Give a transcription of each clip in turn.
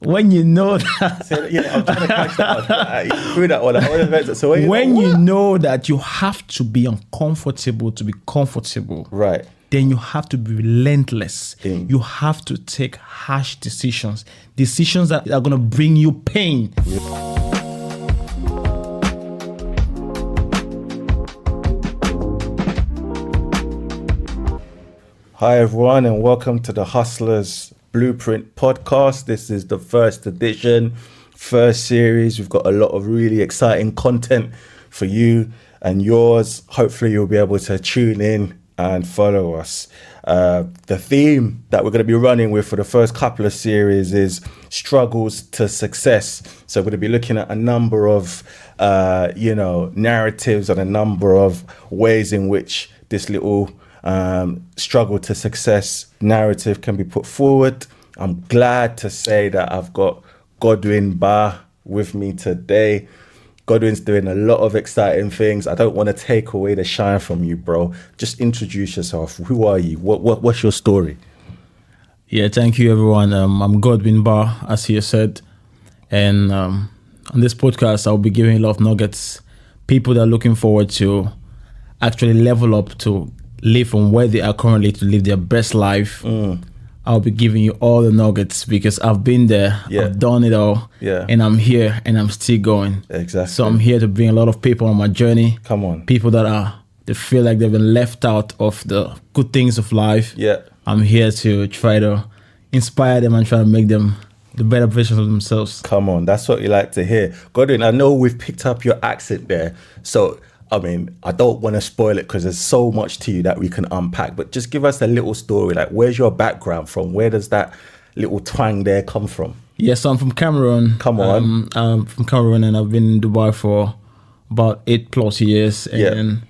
When you know that, I'm trying to catch that one. Through that one. So when you know that you have to be uncomfortable to be comfortable, right, then you have to be relentless. Mm. You have to take harsh decisions that are going to bring you pain. Hi everyone, and welcome to the Hustlers Blueprint podcast. This is the first edition, first series. We've got a lot of really exciting content for you and yours. Hopefully you'll be able to tune in and follow us. The theme that we're going to be running with for the first couple of series is struggles to success. So we're going to be looking at a number of, narratives and a number of ways in which this little struggle to success narrative can be put forward. I'm glad to say that I've got Godwin Ba with me today. Godwin's doing a lot of exciting things. I don't want to take away the shine from you, bro. Just introduce yourself. Who are you? What's your story? Yeah, thank you, everyone. I'm Godwin Ba, as he said. And on this podcast, I'll be giving a lot of nuggets. People that are looking forward to actually level up to live from where they are currently to live their best life. I'll be giving you all the nuggets because I've been there, I've done it all, and I'm here and I'm still going. Exactly. So I'm here to bring a lot of people on my journey. Come on. People they feel like they've been left out of the good things of life. Yeah. I'm here to try to inspire them and try to make them the better versions of themselves. Come on, that's what you like to hear. Godwin, I know we've picked up your accent there, so I mean, I don't want to spoil it because there's so much to you that we can unpack, but just give us a little story. Like, where's your background from? Where does that little twang there come from? Yes, I'm from Cameroon. Come on. I'm from Cameroon and I've been in Dubai for about 8+ years. And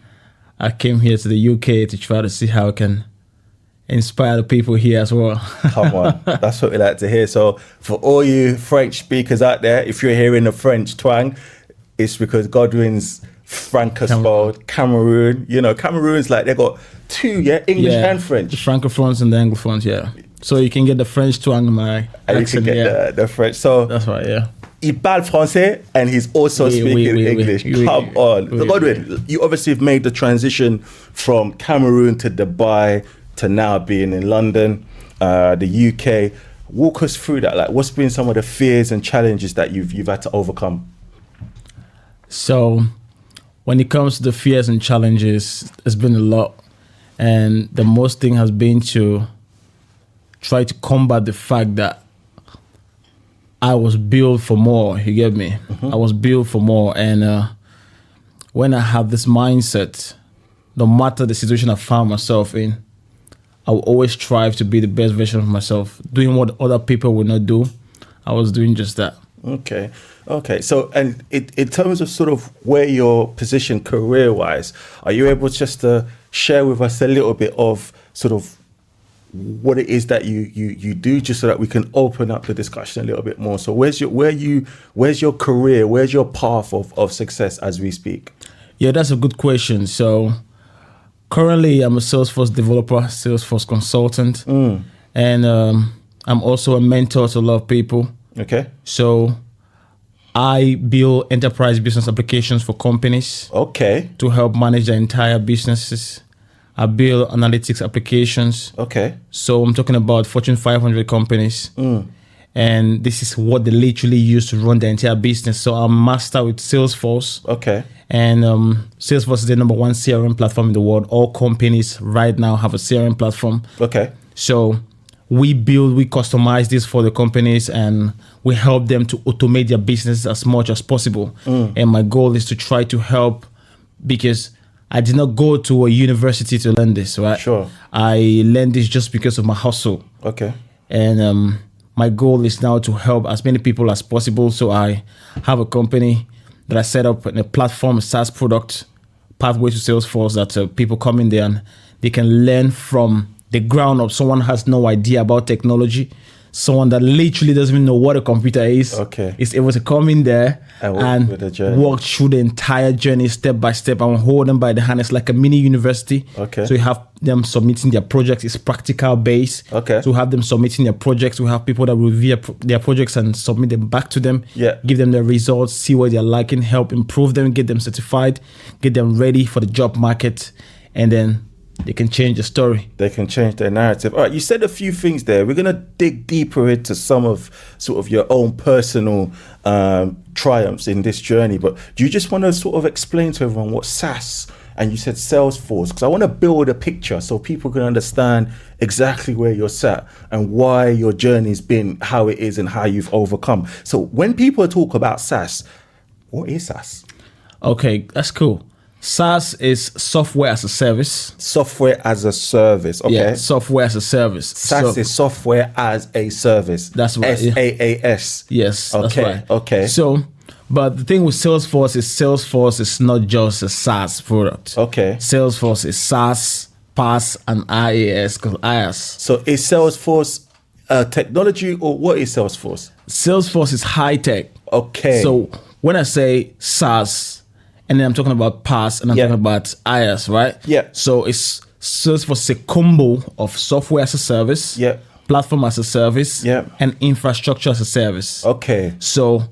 I came here to the UK to try to see how I can inspire the people here as well. Come on, that's what we like to hear. So for all you French speakers out there, if you're hearing the French twang, it's because Godwin's Francophone, Cameroon. You know, Cameroon's like, they got two, English and French. The Francophones and the Anglophones, So you can get the French twang in my and accent, you can get the French. So that's right, he parle français and he's also speaking English. Come on. So Godwin, you obviously have made the transition from Cameroon to Dubai to now being in London, the UK. Walk us through that. Like, what's been some of the fears and challenges that you've had to overcome? So when it comes to the fears and challenges, there's been a lot. And the most thing has been to try to combat the fact that I was built for more, you get me? Mm-hmm. I was built for more. And when I have this mindset, no matter the situation I found myself in, I will always strive to be the best version of myself. Doing what other people would not do, I was doing just that. Okay. So, and in terms of sort of where you're positioned career-wise, are you able just to share with us a little bit of sort of what it is that you do, just so that we can open up the discussion a little bit more? So where's your career, where's your path of success as we speak? Yeah, that's a good question. So currently I'm a Salesforce developer, Salesforce consultant, and I'm also a mentor to a lot of people. Okay. So I build enterprise business applications for companies. Okay. To help manage their entire businesses. I build analytics applications. Okay. So I'm talking about Fortune 500 companies. And this is what they literally use to run their entire business. So I'm master with Salesforce. Okay. And Salesforce is the number one CRM platform in the world. All companies right now have a CRM platform. Okay. So we customize this for the companies and we help them to automate their business as much as possible. And my goal is to try to help, because I did not go to a university to learn this, right? Sure. I learned this just because of my hustle. Okay. And my goal is now to help as many people as possible. So I have a company that I set up in a platform, a SaaS product, pathway to Salesforce, that people come in there and they can learn from the ground up. Someone has no idea about technology. someone that literally doesn't even know what a computer is. Okay. Is able to come in there And with the journey. walk through the entire journey step by step and hold them by the hand. It's like a mini university. Okay. So you have them submitting their projects. It's practical based. Okay. So we have them submitting their projects. We have people that review their projects and submit them back to them. Yeah. Give them the results, see what they're liking, help improve them, get them certified, get them ready for the job market, and then they can change the story. They can change their narrative. All right, you said a few things there. We're going to dig deeper into some of sort of your own personal triumphs in this journey. But do you just want to sort of explain to everyone what SaaS, and you said Salesforce, because I want to build a picture so people can understand exactly where you're sat and why your journey's been how it is and how you've overcome. So when people talk about SaaS, what is SaaS? Okay, that's cool. SaaS is software as a service. Software as a service. Okay. Yeah, software as a service. SaaS is software as a service. That's right. SaaS. Yes, Okay. that's right. Okay. So, but the thing with Salesforce is not just a SaaS product. Okay. Salesforce is SaaS, PaaS, and IaaS, because IaaS. So is Salesforce technology, or what is Salesforce? Salesforce is high tech. Okay. So when I say SaaS, and then I'm talking about PaaS, and I'm talking about IaaS, right? Yeah. So it's Salesforce is a combo of software as a service, Yeah. platform as a service, Yeah. and infrastructure as a service. Okay. So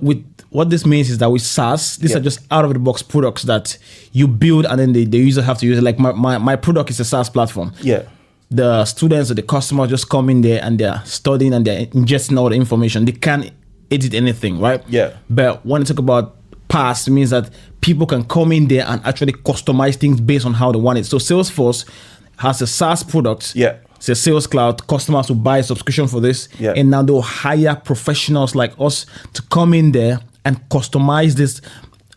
with what this means is that with SaaS, these Yeah. are just out of the box products that you build, and then the user have to use it. Like my product is a SaaS platform. Yeah. The students or the customers just come in there and they're studying and they're ingesting all the information. They can't edit anything, right? Yeah. But when you talk about PaaS, it means that people can come in there and actually customize things based on how they want it. So Salesforce has a SaaS product. Yeah. It's a sales cloud. Customers will buy a subscription for this. Yeah. And now they'll hire professionals like us to come in there and customize this,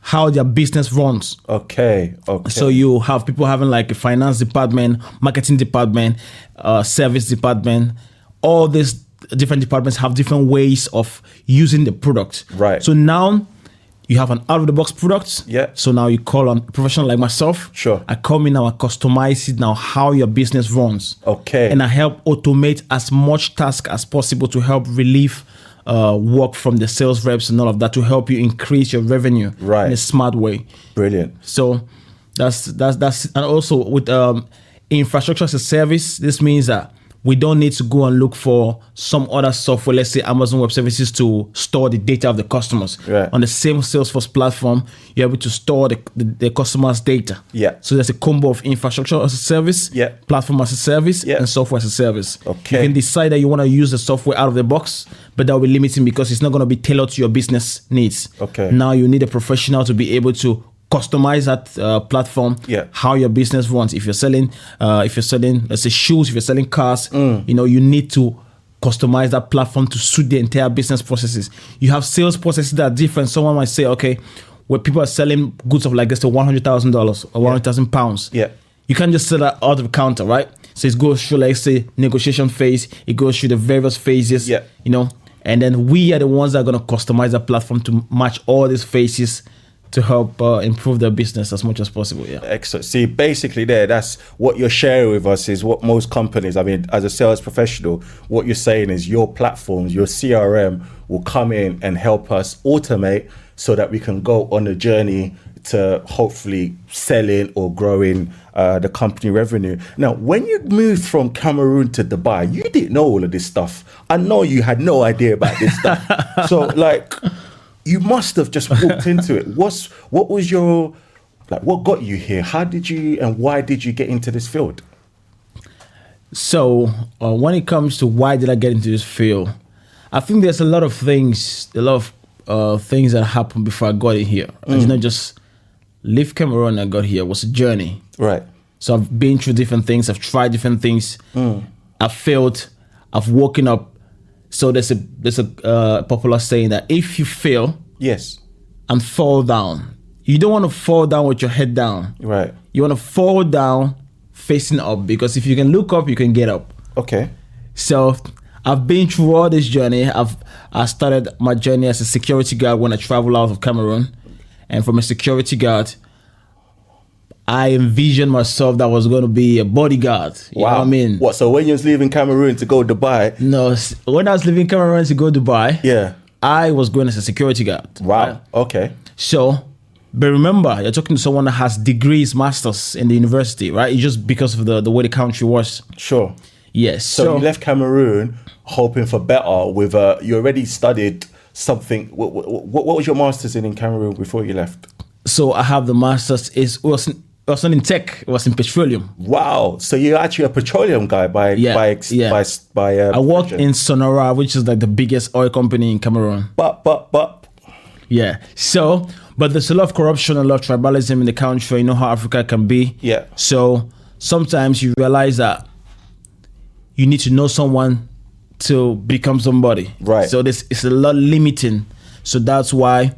how their business runs. Okay. Okay. So you have people having like a finance department, marketing department, service department. All these different departments have different ways of using the product. Right. So now you have an out-of-the-box product. Yeah. So now you call on a professional like myself. Sure. I come in now, I customize it now how your business runs. Okay. And I help automate as much task as possible to help relieve work from the sales reps and all of that to help you increase your revenue Right. in a smart way. Brilliant. So that's and also with infrastructure as a service, this means that we don't need to go and look for some other software, let's say Amazon Web Services, to store the data of the customers. Right. On the same Salesforce platform, you're able to store the customer's data. Yeah. So there's a combo of infrastructure as a service, Yeah. platform as a service, Yeah. and software as a service. Okay. You can decide that you want to use the software out of the box, but that will be limiting because it's not going to be tailored to your business needs. Okay. Now you need a professional to be able to customize that platform, Yeah. how your business runs. If you're selling, let's say shoes, if you're selling cars, you need to customize that platform to suit the entire business processes. You have sales processes that are different. Someone might say, okay, where people are selling goods of like this to $100,000 or £100,000. Yeah. You can't just sell that out of the counter, right? So it goes through, like say, negotiation phase. It goes through the various phases. Yeah. And then we are the ones that are going to customize the platform to match all these phases to help improve their business as much as possible. Yeah. Excellent. See, basically that's what you're sharing with us is what most companies, I mean, as a sales professional, what you're saying is your platforms, your CRM will come in and help us automate so that we can go on a journey to hopefully selling or growing the company revenue. Now, when you moved from Cameroon to Dubai, you didn't know all of this stuff. I know you had no idea about this stuff. So like, you must have just walked into it. What was your, like, what got you here? How did you and why did you get into this field? So when it comes to why did I get into this field, I think there's a lot of things that happened before I got in here. I did not just leave Cameroon and I got here. It was a journey. Right. So I've been through different things. I've tried different things. I've failed. I've woken up. So there's a popular saying that if you fail, Yes. and fall down, you don't want to fall down with your head down. Right. You want to fall down facing up, because if you can look up, you can get up. Okay. So I've been through all this journey. I started my journey as a security guard when I traveled out of Cameroon, and from a security guard, I envisioned myself that I was going to be a bodyguard. You know what I mean? What? So when you was leaving Cameroon to go Dubai? No, when I was leaving Cameroon to go Dubai, Yeah. I was going as a security guard. Wow. Right? Okay. So, but remember, you're talking to someone that has degrees, masters in the university, right? It's just because of the way the country was. Sure. Yes. So you left Cameroon hoping for better with you already studied something. What was your master's in Cameroon before you left? So I have the master's. It was not in tech. It was in petroleum. Wow. So you're actually a petroleum guy by I worked in Sonora, which is like the biggest oil company in Cameroon. But. Yeah. So, but there's a lot of corruption, a lot of tribalism in the country. You know how Africa can be. Yeah. So sometimes you realize that you need to know someone to become somebody. Right. So it's a lot limiting. So that's why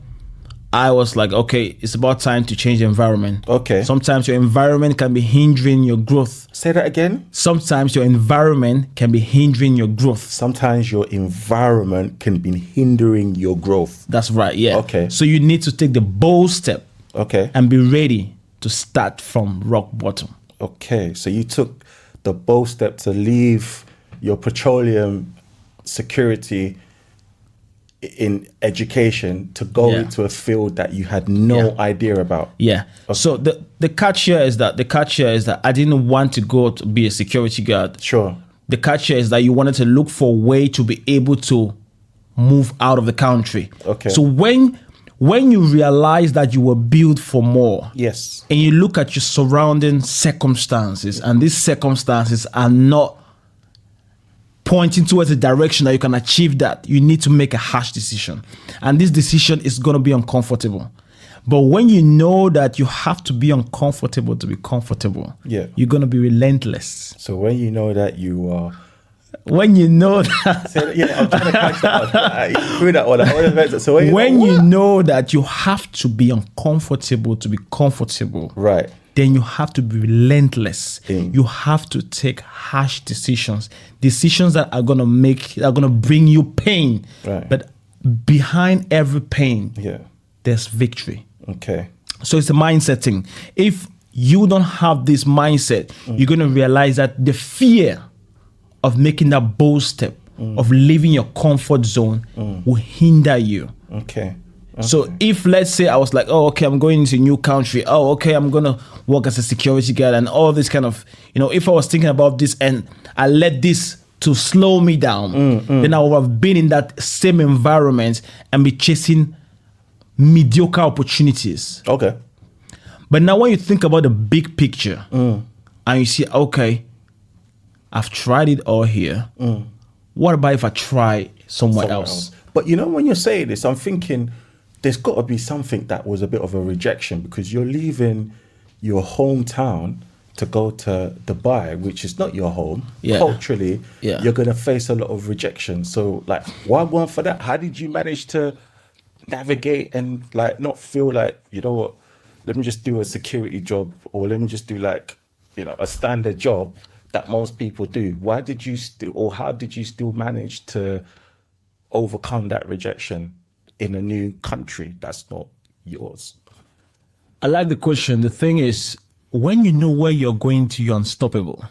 I was like, okay, it's about time to change the environment. Okay. Sometimes your environment can be hindering your growth. Say that again. Sometimes your environment can be hindering your growth. Sometimes your environment can be hindering your growth. That's right, yeah. Okay. So you need to take the bold step. Okay. And be ready to start from rock bottom. Okay. So you took the bold step to leave your petroleum security in education to go into a field that you had no idea about. Yeah. Okay. So the catch here is that I didn't want to go to be a security guard. Sure. The catch here is that you wanted to look for a way to be able to move out of the country. Okay. So when you realize that you were built for more, yes, and you look at your surrounding circumstances, and these circumstances are not pointing towards a direction that you can achieve that, you need to make a harsh decision. And this decision is going to be uncomfortable. But when you know that you have to be uncomfortable to be comfortable, you're going to be relentless. So when you know that you are... When you know that... I'm trying to catch that one. Through that one. So when you know that you have to be uncomfortable to be comfortable, right, then you have to be relentless. You have to take harsh decisions that are gonna bring you pain. Right. But behind every pain, there's victory. Okay. So it's a mindset thing. If you don't have this mindset, you're gonna realize that the fear of making that bold step, of leaving your comfort zone, will hinder you. Okay. So if, let's say, I was like, oh, okay, I'm going into a new country. Oh, okay, I'm going to work as a security guard and all this kind of, if I was thinking about this and I let this to slow me down, then I would have been in that same environment and be chasing mediocre opportunities. Okay. But now when you think about the big picture and you see, okay, I've tried it all here. What about if I try somewhere else? But when you're saying this, I'm thinking there's got to be something that was a bit of a rejection, because you're leaving your hometown to go to Dubai, which is not your home. Culturally, you're going to face a lot of rejection. So, why weren't for that? How did you manage to navigate and not feel like, what, let me just do a security job, or let me just do a standard job that most people do? Why did you how did you still manage to overcome that rejection in a new country that's not yours? I like the question. The thing is, when you know where you're going to, you're unstoppable.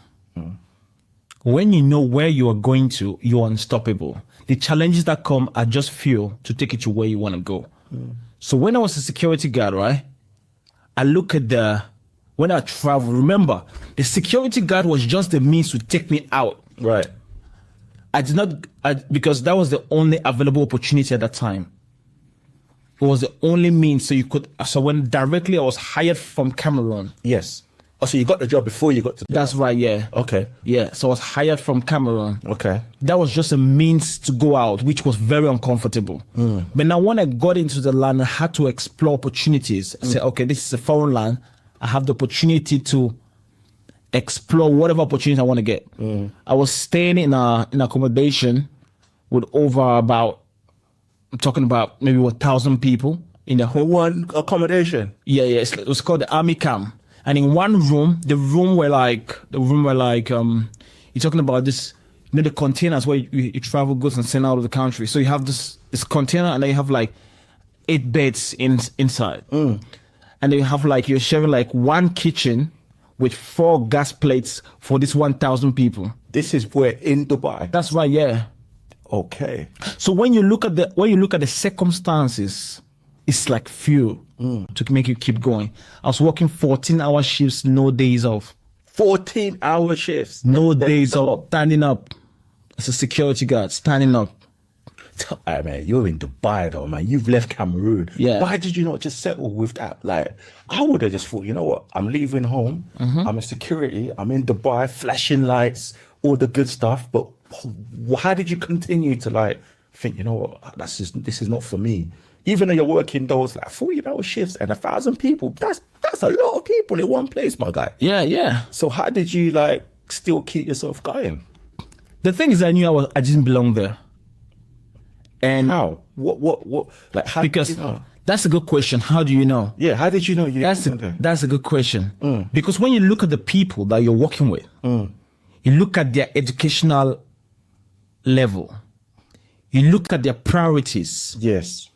When you know where you are going to, you're unstoppable. The challenges that come are just fuel to take you to where you want to go. So when I was a security guard, right, I look at when I travel, remember, the security guard was just the means to take me out. Right. Because that was the only available opportunity at that time. It was the only means. So when directly I was hired from Cameroon. Yes. Oh, so you got the job before you got to... That's right, yeah. Okay. Yeah, so I was hired from Cameroon. Okay. That was just a means to go out, which was very uncomfortable. But now when I got into the land, I had to explore opportunities. Say, okay, this is a foreign land. I have the opportunity to explore whatever opportunity I want to get. I was staying in accommodation with over I'm talking about maybe 1,000 people in the whole one accommodation. Yeah. It was called the army camp. And in one room, the room were like you're talking about this, the containers where you travel goods and send out of the country. So you have this container, and then you have 8 beds inside. and you have like, you're sharing like one kitchen with 4 gas plates for this 1,000 people. This is where in Dubai. That's right, yeah. Okay. So when you look at the circumstances, it's like fuel to make you keep going. I was working 14-hour shifts, no days off. 14-hour shifts. No days off. Standing up as a security guard, standing up. Hey, man, you're in Dubai though, man. You've left Cameroon. Yeah. Why did you not just settle with that? Like, I would have just thought, you know what? I'm leaving home. I'm a security. I'm in Dubai, flashing lights, all the good stuff. But how did you continue to like think, you know what? This is not for me. Even though you're working those like 40-hour shifts and 1,000 people, that's a lot of people in one place, my guy. Yeah, yeah. So how did you like still keep yourself going? The thing is, I knew I didn't belong there. And How? What? Like, how because did you know? that's a good question. How do you know? Yeah, how did you know you That's a good question. Because when you look at the people that you're working with, you look at their educational level, you look at their priorities, Yes.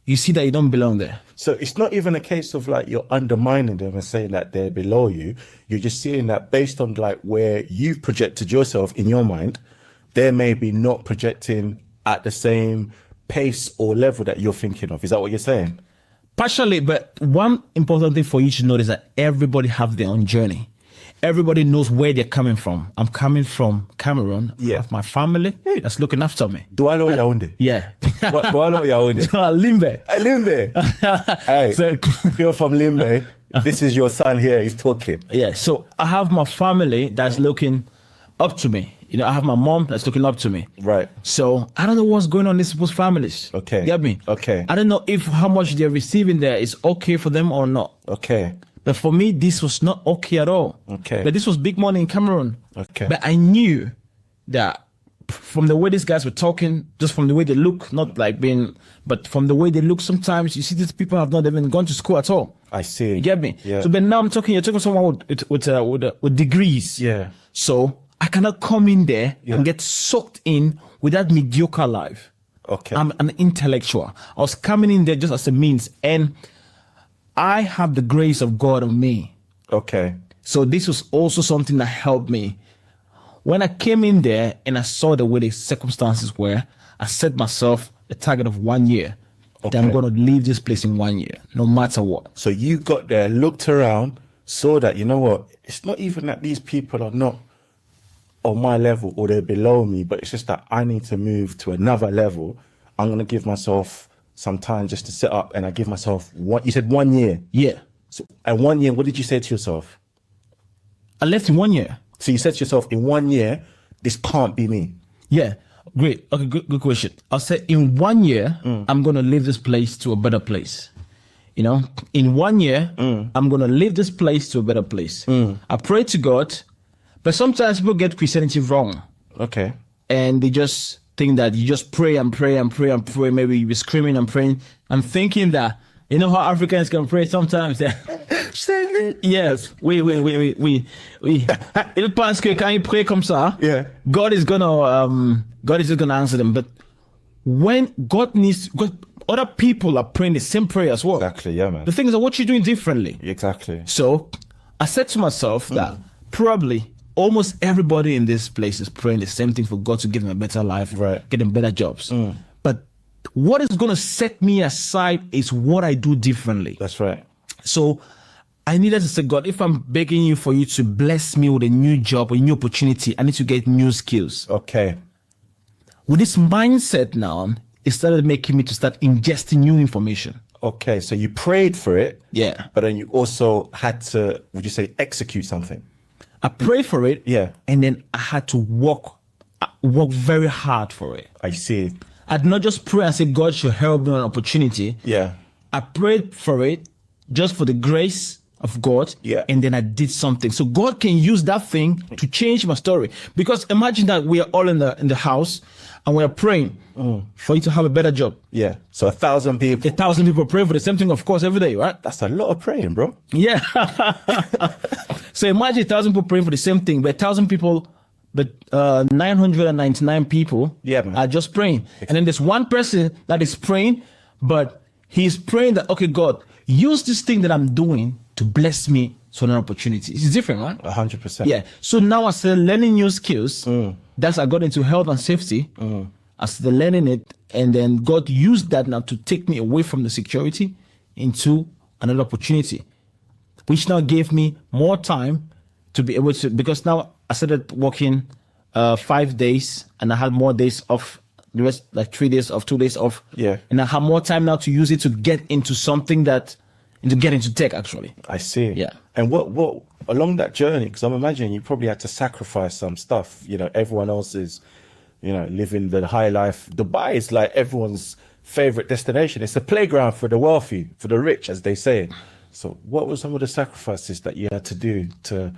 you see that you don't belong there. So it's not even a case of like you're undermining them and saying that they're below you. You're just seeing that based on like where you've projected yourself in your mind, they're maybe not projecting at the same pace or level that you're thinking of. Is that what you're saying? Partially, but one important thing for you to know is that everybody have their own journey. Everybody knows where they're coming from. I'm coming from Cameroon. Yeah. I have my family that's looking after me. Do I know Yaoundé? Yeah. Do I know Yaoundé? Limbe. Limbe. Hey, So- if you're from Limbe, this is your son here. He's talking. Yeah. So I have my family that's looking up to me. You know, I have my mom that's looking up to me. Right. So I don't know what's going on in these people's families. Okay. Get me? Okay. I don't know if how much they're receiving there is okay for them or not. Okay. But for me, this was not okay at all. Okay. But this was big money in Cameroon. Okay. But I knew that from the way these guys were talking, just from the way they look, not like being, but from the way they look, sometimes you see these people have not even gone to school at all. I see. You get me? Yeah. So, but now you're talking to someone with degrees. Yeah. So I cannot come in there Yeah. and get sucked in with that mediocre life. Okay. I'm an intellectual. I was coming in there just as a means, and I have the grace of God on me. Okay. So this was also something that helped me. When I came in there and I saw the way the circumstances were, I set myself a target of 1 year. That I'm Okay. going to leave this place in 1 year, no matter what. So you got there, looked around, saw that, you know what, it's not even that these people are not on my level or they're below me, but it's just that I need to move to another level. I'm going to give myself some time just to set up, and I give myself you said 1 year. Yeah. So, and 1 year, what did you say to yourself? I left in 1 year. So you said to yourself, in 1 year, this can't be me. Yeah. Great. Okay, good question. I'll say in 1 year, I'm going to leave this place to a better place. You know, in 1 year, I'm going to leave this place to a better place. I pray to God, but sometimes people get Christianity wrong. Okay. And they just think that you just pray and pray and pray and pray. Maybe you be screaming and praying. I'm thinking that, you know how Africans can pray sometimes? Yes. Oui. Ils pensent que quand ils prient comme ça, Yeah. God is just gonna answer them. But when God, other people are praying the same prayer as well. Exactly, yeah, man. The thing is that what you're doing differently. Exactly. So I said to myself that probably almost everybody in this place is praying the same thing for God to give them a better life, Right. get them better jobs. But what is going to set me aside is what I do differently. That's right. So I needed to say, God, if I'm begging you for you to bless me with a new job or a new opportunity, I need to get new skills. Okay. With this mindset now, it started making me to start ingesting new information. Okay. So you prayed for it. Yeah. But then you also had to, would you say, execute something? I prayed for it. Yeah. And then I had to work very hard for it. I see. I'd not just pray and say, God should help me on an opportunity. Yeah. I prayed for it just for the grace of God. Yeah. And then I did something. So God can use that thing to change my story. Because imagine that we are all in the house and we are praying for you to have a better job. Yeah. So 1,000 people. 1,000 people pray for the same thing, of course, every day, right? That's a lot of praying, bro. Yeah. So imagine 1,000 people praying for the same thing, but 1,000 people, but 999 people Yeah, man. are just praying. And then there's one person that is praying, but he's praying that, okay, God, use this thing that I'm doing to bless me to another opportunity. It's different, right? 100%. Yeah. So now I started learning new skills. That's I got into health and safety. I started learning it, and then God used that now to take me away from the security into another opportunity, which now gave me more time to be able to, because now I started working 5 days and I had more days off, the rest like 3 days off, 2 days off. Yeah. And I have more time now to use it to get into something to get into tech actually. I see. Yeah. And what along that journey, because I'm imagining you probably had to sacrifice some stuff. You know, everyone else is, you know, living the high life. Dubai is like everyone's favorite destination. It's a playground for the wealthy, for the rich, as they say. So what were some of the sacrifices that you had to do to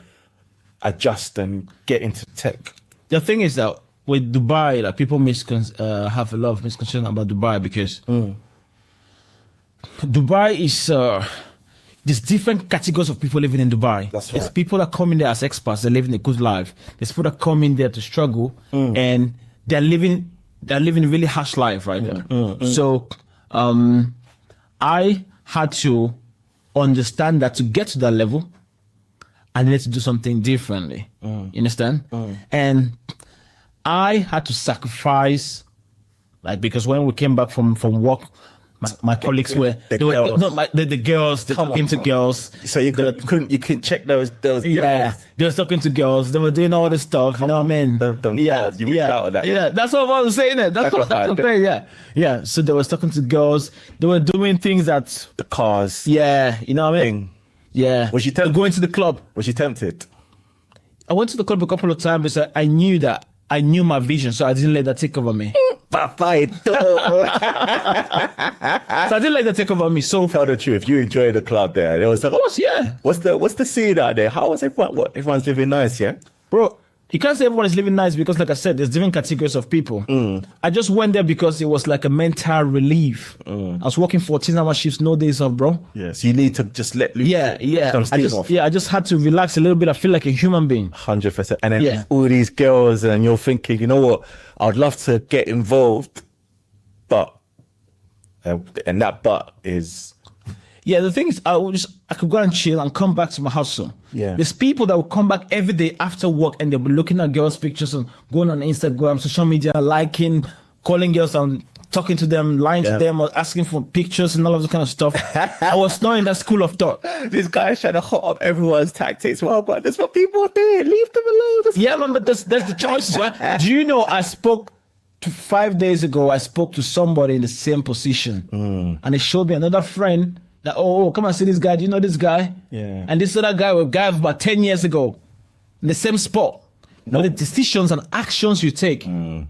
adjust and get into tech? The thing is that with Dubai, like people have a lot of misconception about Dubai because Dubai is there's different categories of people living in Dubai. That's There's right. people that come in there as expats, they're living a good life. There's people that come in there to struggle and they're living a really harsh life, right? So I had to understand that to get to that level, I needed to do something differently. You understand? And I had to sacrifice, like, because when we came back from work, my colleagues were the girls that came to girls. So you couldn't check those. Yeah, they were talking to girls. They were doing all this stuff. You know what I mean? You reached out on that. Yeah, that's what I was saying. That's what I'm saying. Yeah. So they were talking to girls. They were doing things that The cars. Yeah, you know what I mean? Thing. Yeah. Was you tempted? Going to the club? Was you tempted? I went to the club a couple of times, but I knew my vision, so I didn't let that take over me. So I didn't let that take over me. So Tell the truth. You enjoyed the club there. There was like, yeah, what's the scene out there? How was everyone? What, everyone's living nice, yeah? bro. You can't say everyone is living nice because, like I said, there's different categories of people. I just went there because it was like a mental relief. I was working 14-hour shifts, no days off, bro. Yeah. So you need to just let loose. Yeah. Some steam off. I just had to relax a little bit. I feel like a human being. 100%. And then all these girls, and you're thinking, you know what? I'd love to get involved, but, and that but is. Yeah, the thing is, I could go and chill and come back to my house soon. Yeah. There's people that will come back every day after work and they'll be looking at girls' pictures and going on Instagram, social media, liking, calling girls and talking to them, lying to them, or asking for pictures and all of that kind of stuff. I was not in that school of thought. This guy's trying to hot up everyone's tactics. Well, but that's what people are doing. Leave them alone. Yeah, man, but that's the choice. Right? Do you know, 5 days ago, I spoke to somebody in the same position and they showed me another friend that, come and see this guy. Do you know this guy? Yeah. And this other guy was a guy of about 10 years ago in the same spot. Now, the decisions and actions you take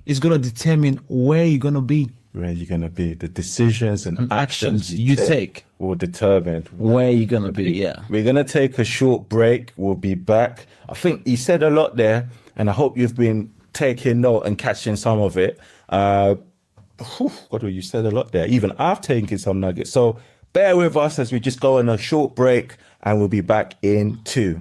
is going to determine where you're going to be. Where you're going to be. The decisions and actions you take will determine where you're going to be. Yeah. We're going to take a short break. We'll be back. I think he said a lot there, and I hope you've been taking note and catching some of it. You said a lot there. Even I've taken some nuggets. So bear with us as we just go on a short break, and we'll be back in 2.